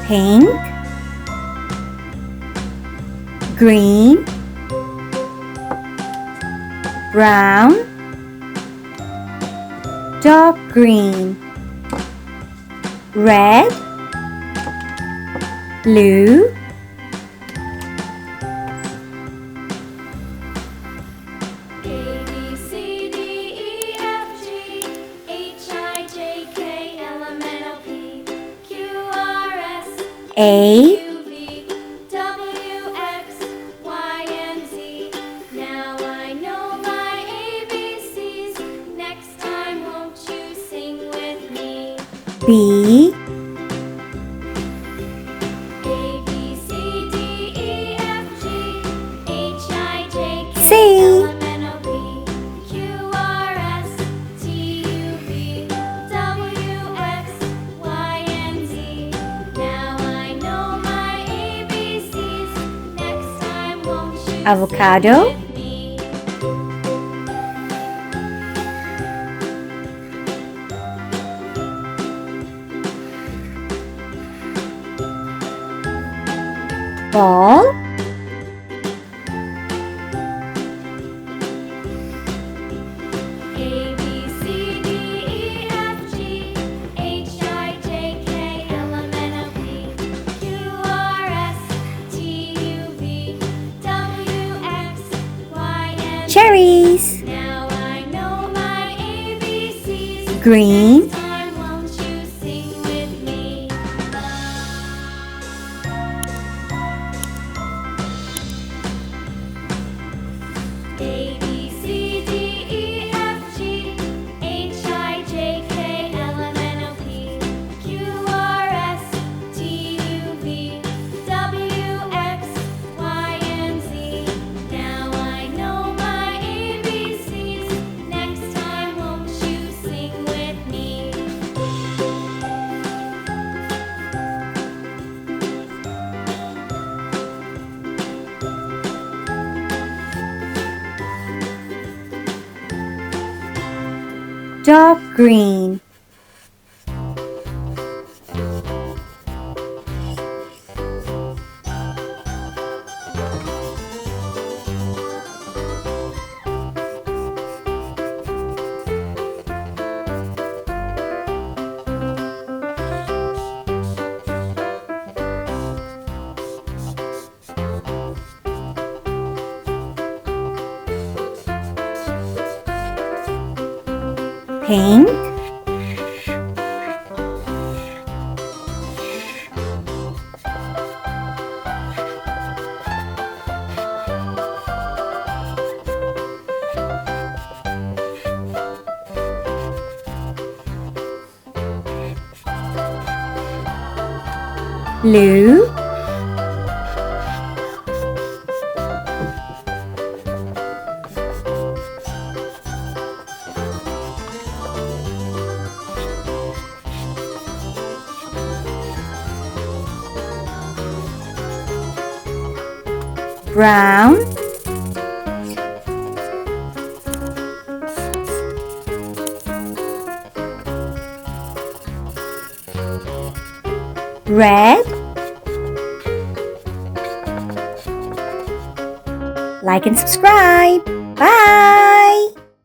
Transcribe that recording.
pink, green, brown, dark green, red, blue, A, W, X, Y, and Z. Now I know my ABCs. Next time, won't you sing with me? B, A, B, C, D, E, F, G, H, I, J, K, C. L, M, N, O, P, Q, R, S, T, U, V, W, X, Y, and Z. Now I know my ABCs. Next time, won't you avocado, sing with me? ball, A, B, C, D, E, F, G, H, I, J, K, L, M, N, O, P, Q, R, S, T, U, V, W, X, Y, and Z. cherries, Now I know my ABCs. green, Next time, won't you sing with me? A, B, C, D, E, F, G, H, I, J, K, L, M, N, O, P, Q, R, S, T, U, V, W, X, Y, and Z. Now I know my ABCs. Next time, won't you sing with me? dark green, pink, blue, brown, red. Like and subscribe. Bye.